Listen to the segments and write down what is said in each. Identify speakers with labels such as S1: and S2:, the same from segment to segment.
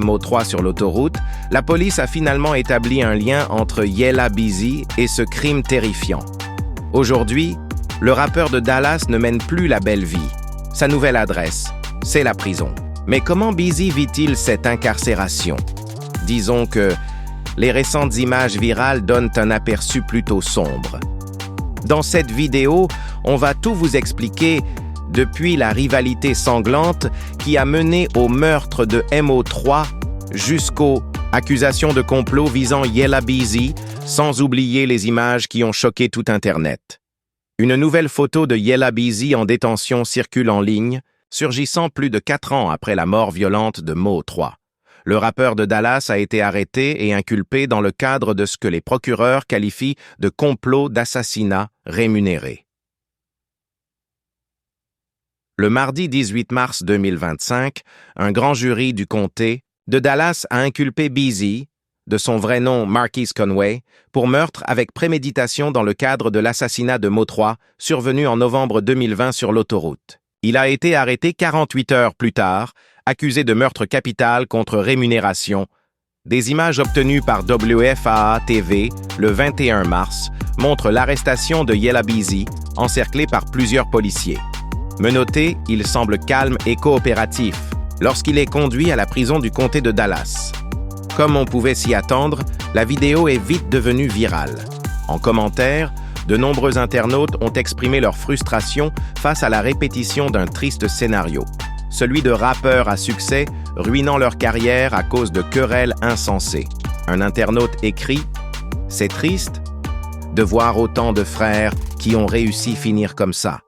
S1: Mo3 sur l'autoroute, la police a finalement établi un lien entre Yella Beezy et ce crime terrifiant. Aujourd'hui, le rappeur de Dallas ne mène plus la belle vie. Sa nouvelle adresse, c'est la prison. Mais comment Beezy vit-il cette incarcération? Disons que les récentes images virales donnent un aperçu plutôt sombre. Dans cette vidéo, on va tout vous expliquer depuis la rivalité sanglante qui a mené au meurtre de Mo3 jusqu'aux accusations de complot visant Yella Beezy, sans oublier les images qui ont choqué tout Internet. Une nouvelle photo de Yella Beezy en détention circule en ligne, surgissant plus de 4 ans après la mort violente de Mo3. Le rappeur de Dallas a été arrêté et inculpé dans le cadre de ce que les procureurs qualifient de complot d'assassinat rémunéré. Le mardi 18 mars 2025, un grand jury du comté de Dallas a inculpé Beezy, de son vrai nom Marquise Conway, pour meurtre avec préméditation dans le cadre de l'assassinat de Mo3 survenu en novembre 2020 sur l'autoroute. Il a été arrêté 48 heures plus tard, accusé de meurtre capital contre rémunération. Des images obtenues par WFAA TV le 21 mars montrent l'arrestation de Yella Beezy, encerclé par plusieurs policiers. Menotté, il semble calme et coopératif lorsqu'il est conduit à la prison du comté de Dallas. Comme on pouvait s'y attendre, la vidéo est vite devenue virale. En commentaire, de nombreux internautes ont exprimé leur frustration face à la répétition d'un triste scénario, celui de rappeurs à succès ruinant leur carrière à cause de querelles insensées. Un internaute écrit « C'est triste de voir autant de frères qui ont réussi finir comme ça. »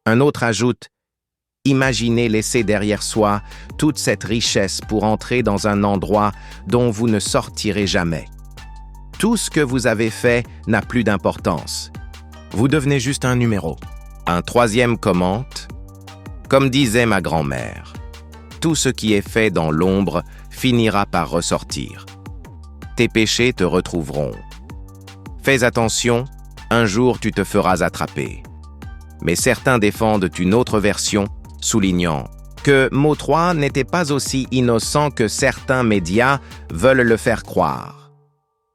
S1: Un autre ajoute « Imaginez laisser derrière soi toute cette richesse pour entrer dans un endroit dont vous ne sortirez jamais. Tout ce que vous avez fait n'a plus d'importance. Vous devenez juste un numéro. » Un troisième commente « Comme disait ma grand-mère, tout ce qui est fait dans l'ombre finira par ressortir. Tes péchés te retrouveront. Fais attention, un jour tu te feras attraper. » Mais certains défendent une autre version, soulignant que Mo3 n'était pas aussi innocent que certains médias veulent le faire croire.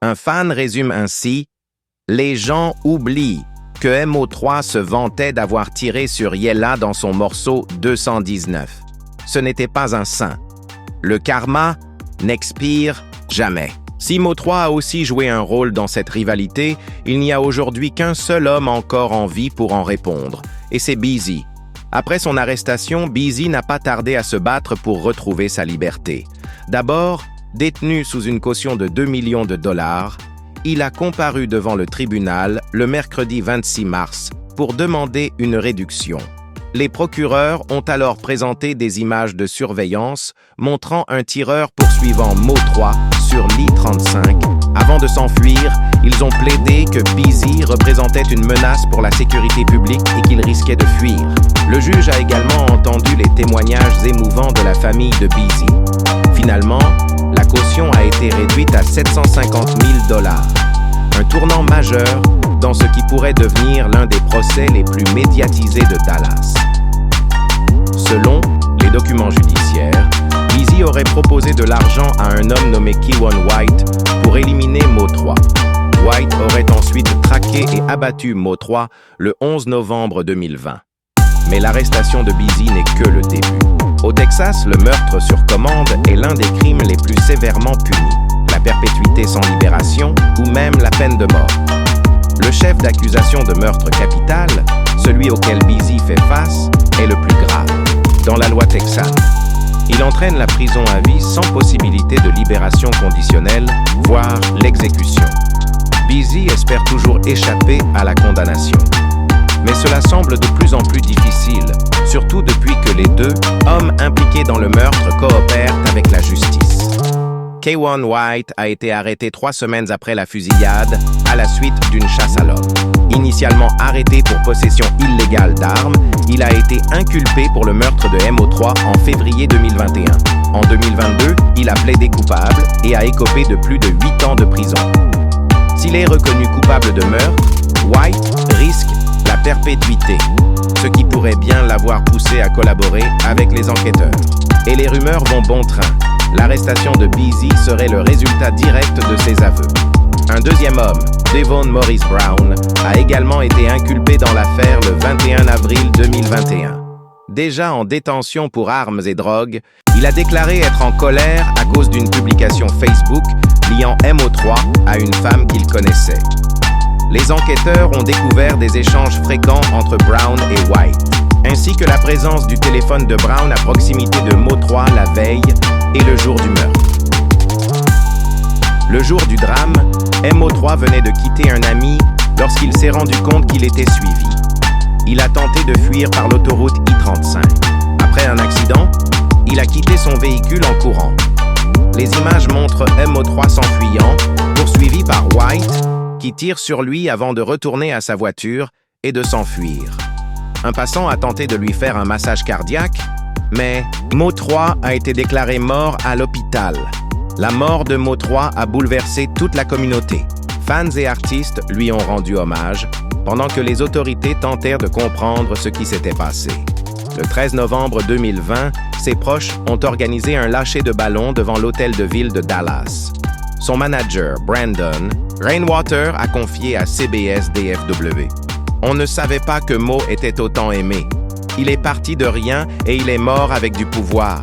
S1: Un fan résume ainsi « Les gens oublient que Mo3 se vantait d'avoir tiré sur Yella dans son morceau 219. Ce n'était pas un saint. Le karma n'expire jamais. » Si Mo3 a aussi joué un rôle dans cette rivalité, il n'y a aujourd'hui qu'un seul homme encore en vie pour en répondre, et c'est Beezy. Après son arrestation, Beezy n'a pas tardé à se battre pour retrouver sa liberté. D'abord, détenu sous une caution de 2 millions de dollars, il a comparu devant le tribunal le mercredi 26 mars pour demander une réduction. Les procureurs ont alors présenté des images de surveillance montrant un tireur poursuivant Mo3 sur l'I-35. Avant de s'enfuir, ils ont plaidé que Beezy représentait une menace pour la sécurité publique et qu'il risquait de fuir. Le juge a également entendu les témoignages émouvants de la famille de Beezy. Finalement, la caution a été réduite à 750 000 $. Un tournant majeur dans ce qui pourrait devenir l'un des procès les plus médiatisés de Dallas. Selon les documents judiciaires, Beezy aurait proposé de l'argent à un homme nommé Keiwan White pour éliminer Mo3. White aurait ensuite traqué et abattu Mo3 le 11 novembre 2020. Mais l'arrestation de Beezy n'est que le début. Au Texas, le meurtre sur commande est l'un des crimes les plus sévèrement punis. La perpétuité sans libération ou même la peine de mort. Le chef d'accusation de meurtre capital, celui auquel Beezy fait face, est le plus grave. Dans la loi texane, il entraîne la prison à vie sans possibilité de libération conditionnelle, voire l'exécution. Beezy espère toujours échapper à la condamnation. Mais cela semble de plus en plus difficile, surtout depuis que les deux hommes impliqués dans le meurtre coopèrent avec la justice. Keiwan White a été arrêté 3 semaines après la fusillade à la suite d'une chasse à l'homme. Initialement arrêté pour possession illégale d'armes, il a été inculpé pour le meurtre de Mo3 en février 2021. En 2022, il a plaidé coupable et a écopé de plus de 8 ans de prison. S'il est reconnu coupable de meurtre, White risque la perpétuité, ce qui pourrait bien l'avoir poussé à collaborer avec les enquêteurs. Et les rumeurs vont bon train. L'arrestation de Beezy serait le résultat direct de ses aveux. Un deuxième homme, Devon Morris Brown, a également été inculpé dans l'affaire le 21 avril 2021. Déjà en détention pour armes et drogues, il a déclaré être en colère à cause d'une publication Facebook liant MO3 à une femme qu'il connaissait. Les enquêteurs ont découvert des échanges fréquents entre Brown et White, ainsi que la présence du téléphone de Brown à proximité de MO3 la veille et le jour du meurtre. Le jour du drame, MO3 venait de quitter un ami lorsqu'il s'est rendu compte qu'il était suivi. Il a tenté de fuir par l'autoroute I-35. Après un accident, il a quitté son véhicule en courant. Les images montrent MO3 s'enfuyant, poursuivi par White, qui tire sur lui avant de retourner à sa voiture et de s'enfuir. Un passant a tenté de lui faire un massage cardiaque, mais MO3 a été déclaré mort à l'hôpital. La mort de MO3 a bouleversé toute la communauté. Fans et artistes lui ont rendu hommage, pendant que les autorités tentèrent de comprendre ce qui s'était passé. Le 13 novembre 2020, ses proches ont organisé un lâcher de ballon devant l'hôtel de ville de Dallas. Son manager, Brandon Rainwater, a confié à CBS-DFW. « On ne savait pas que Mo était autant aimé. Il est parti de rien et il est mort avec du pouvoir.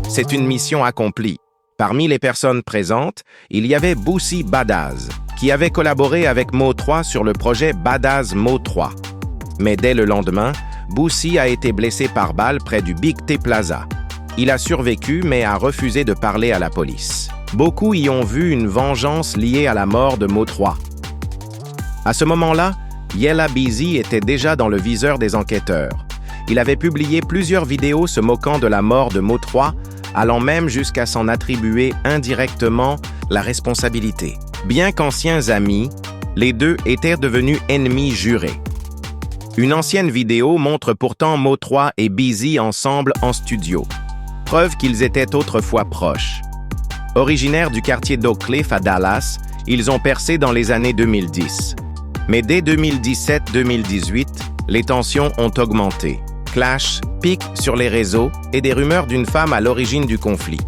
S1: C'est une mission accomplie. » Parmi les personnes présentes, il y avait Boosie Badazz, qui avait collaboré avec Mo3 sur le projet Badazz Mo3. Mais dès le lendemain, Boosie a été blessé par balle près du Big T Plaza. Il a survécu mais a refusé de parler à la police. Beaucoup y ont vu une vengeance liée à la mort de Mo3. À ce moment-là, Yella Beezy était déjà dans le viseur des enquêteurs. Il avait publié plusieurs vidéos se moquant de la mort de Mo3, allant même jusqu'à s'en attribuer indirectement la responsabilité. Bien qu'anciens amis, les deux étaient devenus ennemis jurés. Une ancienne vidéo montre pourtant Mo3 et Beezy ensemble en studio, preuve qu'ils étaient autrefois proches. Originaires du quartier d'Oak Cliff à Dallas, ils ont percé dans les années 2010. Mais dès 2017-2018, les tensions ont augmenté. Clash, pics sur les réseaux et des rumeurs d'une femme à l'origine du conflit.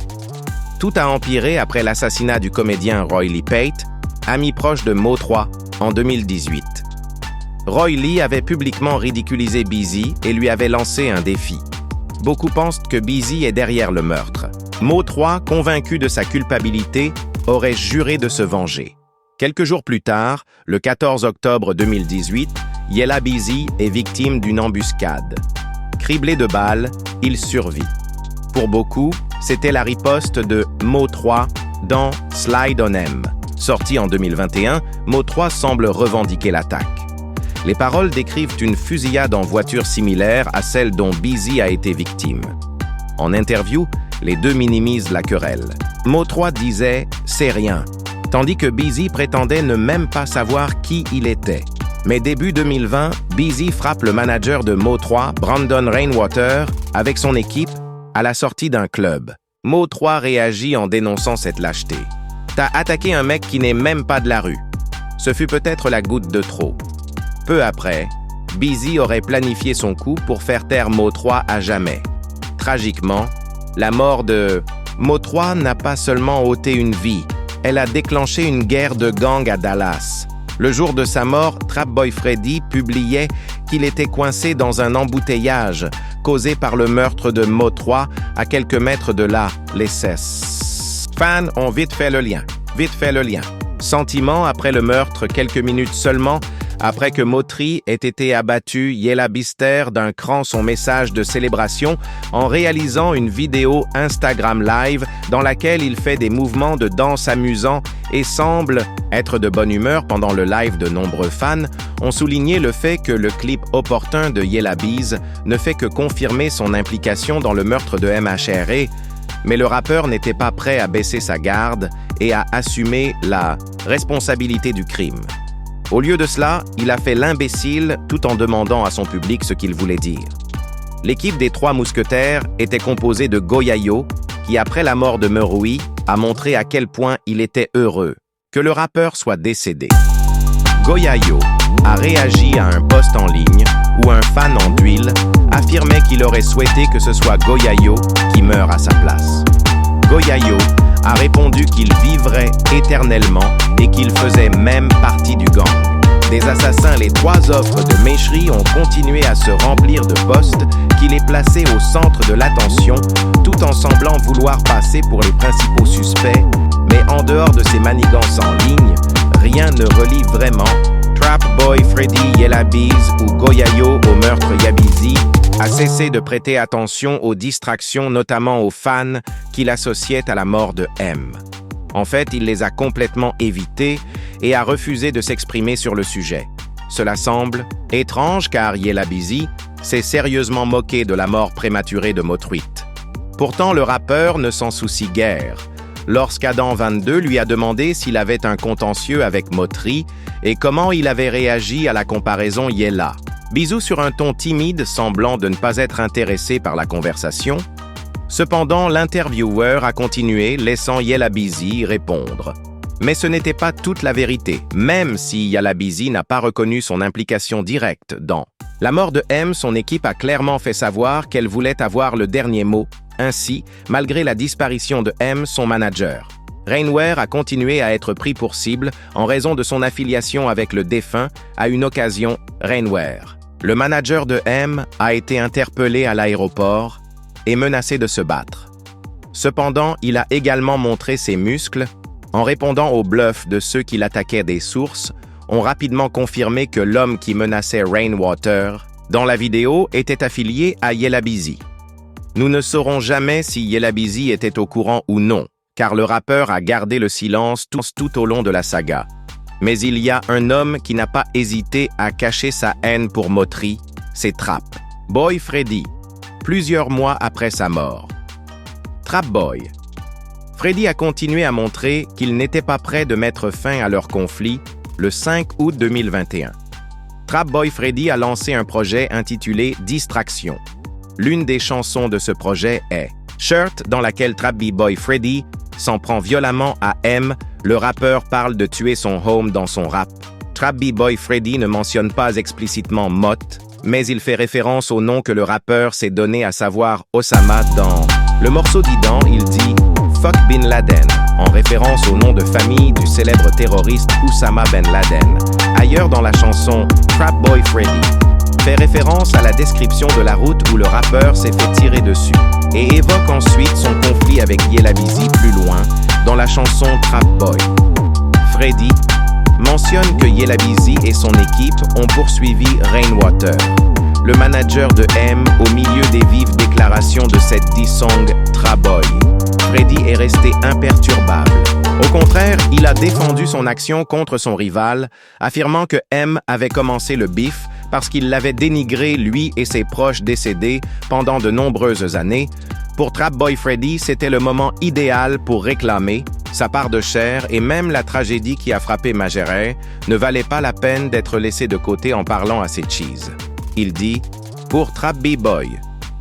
S1: Tout a empiré après l'assassinat du comédien Roy Lee Pate, ami proche de Mo3, en 2018. Roy Lee avait publiquement ridiculisé Beezy et lui avait lancé un défi. Beaucoup pensent que Beezy est derrière le meurtre. Mo3, convaincu de sa culpabilité, aurait juré de se venger. Quelques jours plus tard, le 14 octobre 2018, Yella Beezy est victime d'une embuscade. Criblé de balles, il survit. Pour beaucoup, c'était la riposte de Mo3 dans Slide on M. Sorti en 2021, Mo3 semble revendiquer l'attaque. Les paroles décrivent une fusillade en voiture similaire à celle dont Beezy a été victime. En interview, les deux minimisent la querelle. Mo3 disait « c'est rien », tandis que Beezy prétendait ne même pas savoir qui il était. Mais début 2020, Beezy frappe le manager de Mo3, Brandon Rainwater, avec son équipe, à la sortie d'un club. Mo3 réagit en dénonçant cette lâcheté. « T'as attaqué un mec qui n'est même pas de la rue. » Ce fut peut-être la goutte de trop. Peu après, Beezy aurait planifié son coup pour faire taire Mo3 à jamais. Tragiquement, la mort de Mo3 n'a pas seulement ôté une vie, elle a déclenché une guerre de gangs à Dallas. Le jour de sa mort, Trap Boy Freddy publiait qu'il était coincé dans un embouteillage causé par le meurtre de Mo3 à quelques mètres de là, les cesses. Fans ont vite fait le lien. Sentiment après le meurtre, quelques minutes seulement après que Mo3 ait été abattu, Yella Beezy d'un cran son message de célébration en réalisant une vidéo Instagram Live dans laquelle il fait des mouvements de danse amusants et semble être de bonne humeur pendant le live. De nombreux fans ont souligné le fait que le clip opportun de Yella Beezy ne fait que confirmer son implication dans le meurtre de MHRA, mais le rappeur n'était pas prêt à baisser sa garde et à assumer la responsabilité du crime. Au lieu de cela, il a fait l'imbécile tout en demandant à son public ce qu'il voulait dire. L'équipe des Trois Mousquetaires était composée de Goyayo, qui après la mort de Meroui, a montré à quel point il était heureux que le rappeur soit décédé. Goyayo a réagi à un post en ligne où un fan en d'huile affirmait qu'il aurait souhaité que ce soit Goyayo qui meure à sa place. Goyayo, a répondu qu'il vivrait éternellement et qu'il faisait même partie du gang. Des assassins, les 3 offres de Mechri ont continué à se remplir de postes qui les plaçaient au centre de l'attention, tout en semblant vouloir passer pour les principaux suspects. Mais en dehors de ces manigances en ligne, rien ne relie vraiment Trap Boy Freddy Yelabiz ou Goyayo au meurtre Yabizi a cessé de prêter attention aux distractions, notamment aux fans qu'il associait à la mort de M. En fait, il les a complètement évités et a refusé de s'exprimer sur le sujet. Cela semble étrange car Yelabizi s'est sérieusement moqué de la mort prématurée de Mothreet. Pourtant, le rappeur ne s'en soucie guère. Lorsqu'Adam 22 lui a demandé s'il avait un contentieux avec Mothreet et comment il avait réagi à la comparaison Yella. Bisou sur un ton timide, semblant de ne pas être intéressé par la conversation. Cependant, l'intervieweur a continué, laissant Yelabizi répondre. Mais ce n'était pas toute la vérité, même si Yelabizi n'a pas reconnu son implication directe dans la mort de M. Son équipe a clairement fait savoir qu'elle voulait avoir le dernier mot. Ainsi, malgré la disparition de M, son manager, Rainware a continué à être pris pour cible en raison de son affiliation avec le défunt à une occasion Rainware. Le manager de M a été interpellé à l'aéroport et menacé de se battre. Cependant, il a également montré ses muscles en répondant au bluff de ceux qui l'attaquaient. Des sources ont rapidement confirmé que l'homme qui menaçait Rainwater dans la vidéo était affilié à Yelabizi. Nous ne saurons jamais si Yelabizi était au courant ou non, car le rappeur a gardé le silence tout au long de la saga. Mais il y a un homme qui n'a pas hésité à cacher sa haine pour Mothreet, c'est Trap Boy Freddy, plusieurs mois après sa mort. Trap Boy. Freddy a continué à montrer qu'il n'était pas prêt de mettre fin à leur conflit le 5 août 2021. Trap Boy Freddy a lancé un projet intitulé Distraction. L'une des chansons de ce projet est Shirt, dans laquelle Trap Boy Freddy s'en prend violemment à M. Le rappeur parle de tuer son home dans son rap. Trap Boy Freddy ne mentionne pas explicitement Mott, mais il fait référence au nom que le rappeur s'est donné, à savoir Osama. Dans le morceau d'Idan, il dit « Fuck Bin Laden », en référence au nom de famille du célèbre terroriste Oussama Ben Laden. Ailleurs dans la chanson, Trap Boy Freddy fait référence à la description de la route où le rappeur s'est fait tirer dessus et évoque ensuite son conflit avec Yelabizi plus loin dans la chanson Trap Boy. Freddy mentionne que Yelabizi et son équipe ont poursuivi Rainwater, le manager de M, au milieu des vives déclarations de cette diss-song Trap Boy. Freddy est resté imperturbable. Au contraire, il a défendu son action contre son rival, affirmant que M avait commencé le bif parce qu'il l'avait dénigré, lui et ses proches décédés, pendant de nombreuses années. Pour Trap Boy Freddy, c'était le moment idéal pour réclamer sa part de chair, et même la tragédie qui a frappé Majeray ne valait pas la peine d'être laissée de côté en parlant à ses cheese. Il dit « Pour Trap Boy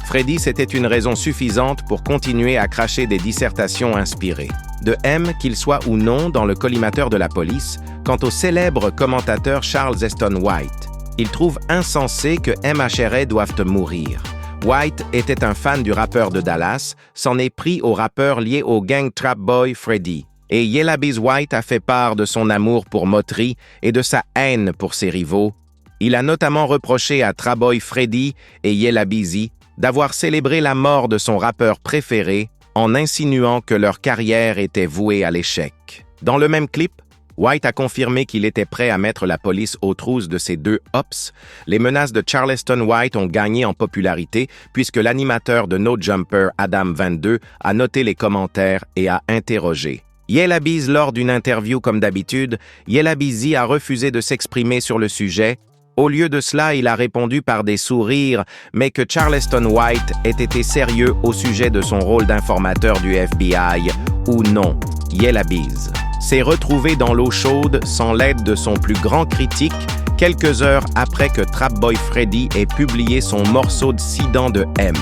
S1: Freddy, c'était une raison suffisante pour continuer à cracher des dissertations inspirées de M, qu'il soit ou non dans le collimateur de la police. Quant au célèbre commentateur Charles Eston White, il trouve insensé que MHRA doivent mourir. White était un fan du rappeur de Dallas, s'en est pris au rappeur lié au gang Trap Boy Freddy. Et Yelabiz White a fait part de son amour pour Mothreet et de sa haine pour ses rivaux. Il a notamment reproché à Trap Boy Freddy et Yelabizi d'avoir célébré la mort de son rappeur préféré en insinuant que leur carrière était vouée à l'échec. Dans le même clip, White a confirmé qu'il était prêt à mettre la police aux trousses de ces deux ops. Les menaces de Charleston White ont gagné en popularité puisque l'animateur de No Jumper, Adam 22, a noté les commentaires et a interrogé Yelabiz. Lors d'une interview comme d'habitude, Yelabizi a refusé de s'exprimer sur le sujet. Au lieu de cela, il a répondu par des sourires, mais que Charleston White ait été sérieux au sujet de son rôle d'informateur du FBI ou non. Yelabiz s'est retrouvé dans l'eau chaude sans l'aide de son plus grand critique quelques heures après que Trap Boy Freddy ait publié son morceau de 6 dents de M.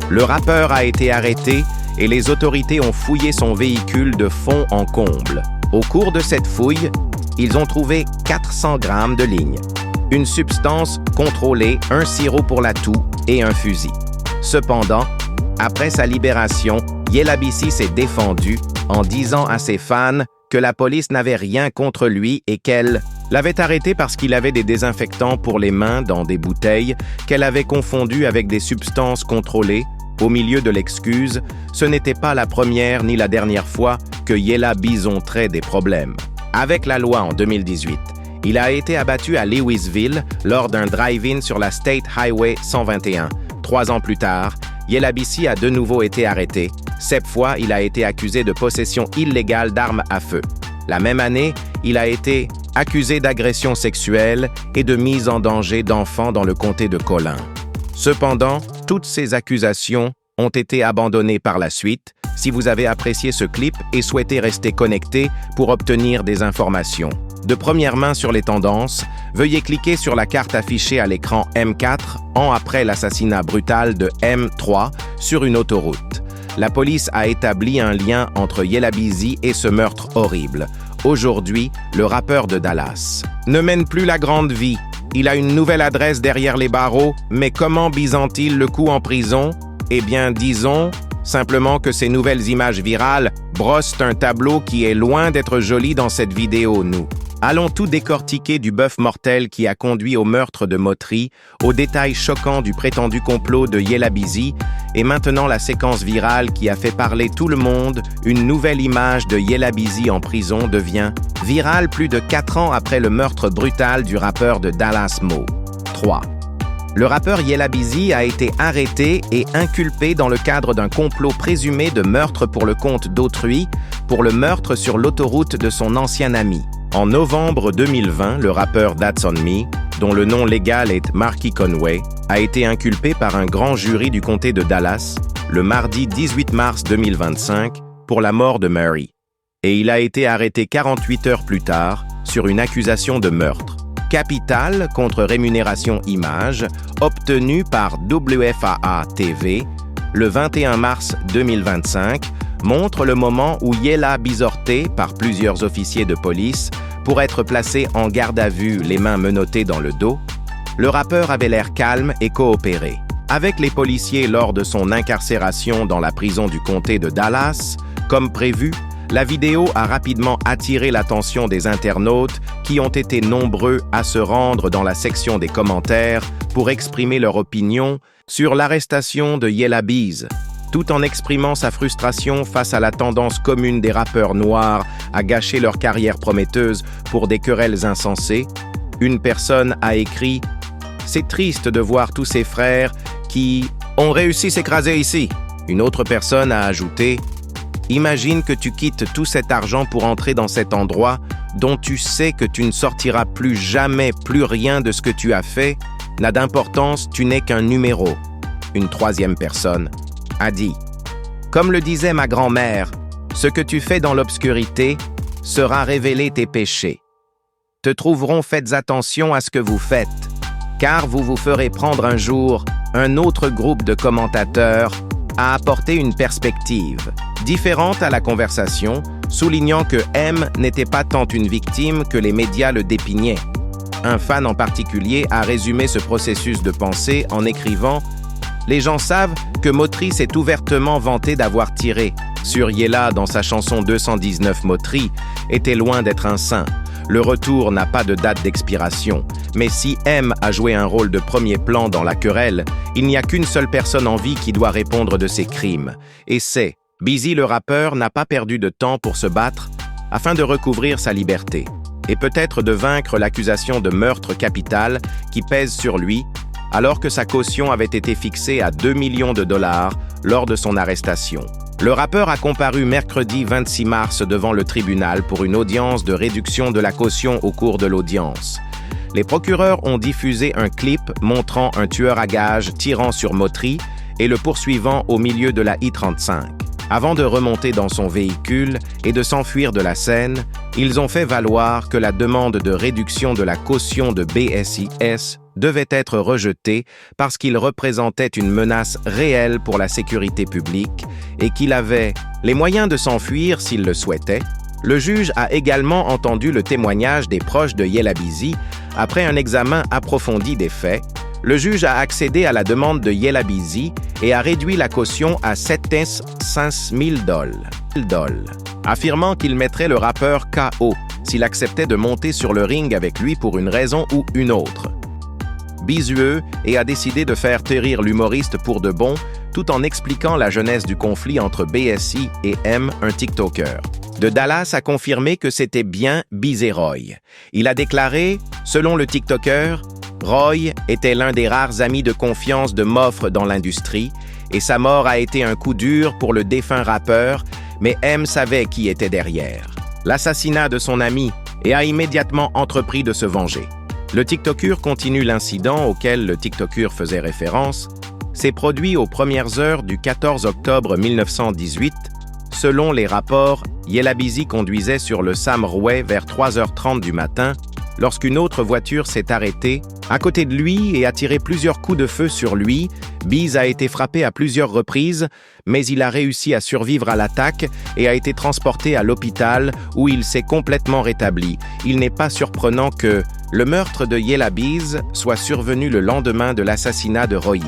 S1: Le rappeur a été arrêté et les autorités ont fouillé son véhicule de fond en comble. Au cours de cette fouille, ils ont trouvé 400 grammes de ligne, une substance contrôlée, un sirop pour la toux et un fusil. Cependant, après sa libération, Yella Beezy s'est défendu en disant à ses fans que la police n'avait rien contre lui et qu'elle l'avait arrêté parce qu'il avait des désinfectants pour les mains dans des bouteilles qu'elle avait confondues avec des substances contrôlées. Au milieu de l'excuse, ce n'était pas la première ni la dernière fois que Yella bisontrait des problèmes. Avec la loi en 2018, il a été abattu à Louisville lors d'un drive-in sur la State Highway 121. 3 ans plus tard, Yella Beezy a de nouveau été arrêté. Cette fois, il a été accusé de possession illégale d'armes à feu. La même année, il a été accusé d'agression sexuelle et de mise en danger d'enfants dans le comté de Collin. Cependant, toutes ces accusations ont été abandonnées par la suite. Si vous avez apprécié ce clip et souhaitez rester connecté pour obtenir des informations de première main sur les tendances, veuillez cliquer sur la carte affichée à l'écran M4 ans après l'assassinat brutal de M3 sur une autoroute. La police a établi un lien entre Yella Beezy et ce meurtre horrible. Aujourd'hui, le rappeur de Dallas ne mène plus la grande vie. Il a une nouvelle adresse derrière les barreaux, mais comment bisant-il le coup en prison? Eh bien, disons simplement que ces nouvelles images virales brossent un tableau qui est loin d'être joli dans cette vidéo, nous. Allons tout décortiquer du bœuf mortel qui a conduit au meurtre de Mottrie, aux détails choquants du prétendu complot de Yella Beezy, et maintenant la séquence virale qui a fait parler tout le monde. Une nouvelle image de Yella Beezy en prison devient virale plus de 4 ans après le meurtre brutal du rappeur de Dallas Mo. 3. Le rappeur Yella Beezy a été arrêté et inculpé dans le cadre d'un complot présumé de meurtre pour le compte d'autrui, pour le meurtre sur l'autoroute de son ancien ami. En novembre 2020, le rappeur That's On Me, dont le nom légal est Marky Conway, a été inculpé par un grand jury du comté de Dallas le mardi 18 mars 2025 pour la mort de Murray. Et il a été arrêté 48 heures plus tard sur une accusation de meurtre capital contre rémunération image obtenue par WFAA TV le 21 mars 2025 montre le moment où Yella, bisorté par plusieurs officiers de police pour être placé en garde à vue, les mains menottées dans le dos. Le rappeur avait l'air calme et coopéré avec les policiers lors de son incarcération dans la prison du comté de Dallas. Comme prévu, la vidéo a rapidement attiré l'attention des internautes qui ont été nombreux à se rendre dans la section des commentaires pour exprimer leur opinion sur l'arrestation de Yella Beezy, tout en exprimant sa frustration face à la tendance commune des rappeurs noirs à gâcher leur carrière prometteuse pour des querelles insensées. Une personne a écrit « C'est triste de voir tous ces frères qui ont réussi à s'écraser ici ». Une autre personne a ajouté « Imagine que tu quittes tout cet argent pour entrer dans cet endroit dont tu sais que tu ne sortiras plus jamais, plus rien de ce que tu as fait n'a d'importance, tu n'es qu'un numéro. » Une troisième personne a dit « Comme le disait ma grand-mère, ce que tu fais dans l'obscurité sera révélé tes péchés. Te trouveront, faites attention à ce que vous faites, car vous vous ferez prendre un jour. » Un autre groupe de commentateurs a apporté une perspective différente à la conversation, soulignant que M n'était pas tant une victime que les médias le dépignaient. Un fan en particulier a résumé ce processus de pensée en écrivant « Les gens savent que Mottrie s'est ouvertement vanté d'avoir tiré sur Yella dans sa chanson 219 Mottrie était loin d'être un saint. Le retour n'a pas de date d'expiration, mais si M a joué un rôle de premier plan dans la querelle, il n'y a qu'une seule personne en vie qui doit répondre de ses crimes. Et c'est Beezy le rappeur n'a pas perdu de temps pour se battre afin de recouvrir sa liberté et peut-être de vaincre l'accusation de meurtre capital qui pèse sur lui, alors que sa caution avait été fixée à 2 millions de dollars lors de son arrestation. Le rappeur a comparu mercredi 26 mars devant le tribunal pour une audience de réduction de la caution au cours de l'audience. Les procureurs ont diffusé un clip montrant un tueur à gages tirant sur Mottrie et le poursuivant au milieu de la I-35. Avant de remonter dans son véhicule et de s'enfuir de la scène, ils ont fait valoir que la demande de réduction de la caution de BSIS devait être rejetée parce qu'il représentait une menace réelle pour la sécurité publique et qu'il avait les moyens de s'enfuir s'il le souhaitait. Le juge a également entendu le témoignage des proches de Yella Beezy. Après un examen approfondi des faits, Le juge a accédé à la demande de Yella Beezy et a réduit la caution à $705 000, affirmant qu'il mettrait le rappeur KO s'il acceptait de monter sur le ring avec lui pour une raison ou une autre. Beezy a décidé de faire taire l'humoriste pour de bon, tout en expliquant la genèse du conflit entre BSI et M, un TikToker. De Dallas a confirmé que c'était bien Beezy Roy. Il a déclaré, selon le TikToker, Roy était l'un des rares amis de confiance de Moffre dans l'industrie, et sa mort a été un coup dur pour le défunt rappeur, mais M savait qui était derrière. L'assassinat de son ami et a immédiatement entrepris de se venger. Le TikToker continue l'incident auquel le TikToker faisait référence, s'est produit aux premières heures du 14 octobre 1918. Selon les rapports, Yella Beezy conduisait sur le Sam Rouet vers 3h30 du matin lorsqu'une autre voiture s'est arrêtée à côté de lui et a tiré plusieurs coups de feu sur lui. Beezy a été frappé à plusieurs reprises, mais il a réussi à survivre à l'attaque et a été transporté à l'hôpital où il s'est complètement rétabli. Il n'est pas surprenant que le meurtre de Yella Beezy soit survenu le lendemain de l'assassinat de Roy.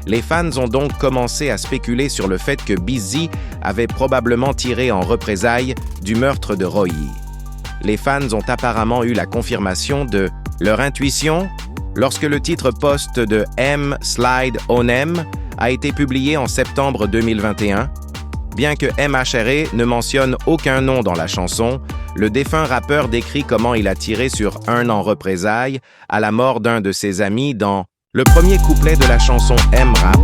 S1: Les fans ont donc commencé à spéculer sur le fait que Beezy avait probablement tiré en représailles du meurtre de Roy. Les fans ont apparemment eu la confirmation de leur intuition lorsque le titre post de M Slide on M a été publié en septembre 2021. Bien que MHRA ne mentionne aucun nom dans la chanson, le défunt rappeur décrit comment il a tiré sur un en représailles à la mort d'un de ses amis dans le premier couplet de la chanson M-Rap,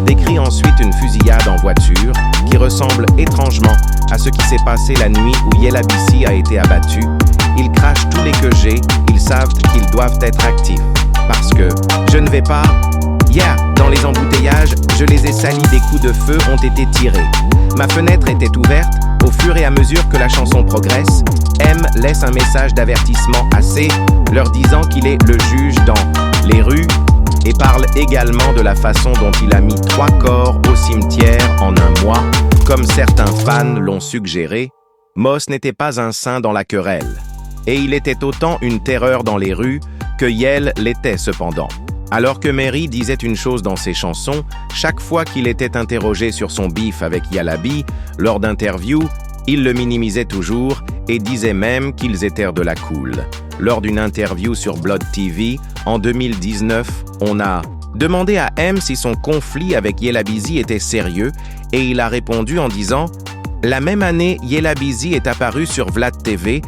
S1: décrit ensuite une fusillade en voiture qui ressemble étrangement à ce qui s'est passé la nuit où Yella Beezy a été abattu. Ils crachent tous les que j'ai, ils savent qu'ils doivent être actifs. Parce que je ne vais pas... Dans les embouteillages, je les ai salis, des coups de feu ont été tirés. Ma fenêtre était ouverte. Au fur et à mesure que la chanson progresse, M laisse un message d'avertissement à C, leur disant qu'il est le juge dans les rues, et parle également de la façon dont il a mis 3 corps au cimetière en un mois. Comme certains fans l'ont suggéré, Moss n'était pas un saint dans la querelle. Et il était autant une terreur dans les rues que Yell l'était cependant. Alors que Mary disait une chose dans ses chansons, chaque fois qu'il était interrogé sur son beef avec Yella Beezy, lors d'interviews, il le minimisait toujours et disait même qu'ils étaient de la cool. Lors d'une interview sur Blood TV, en 2019, on a demandé à M si son conflit avec Yella Beezy était sérieux et il a répondu en disant « La même année, Yella Beezy est apparu sur Vlad TV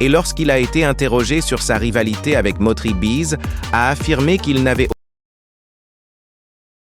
S1: et lorsqu'il a été interrogé sur sa rivalité avec Motri Beez, a affirmé qu'il n'avait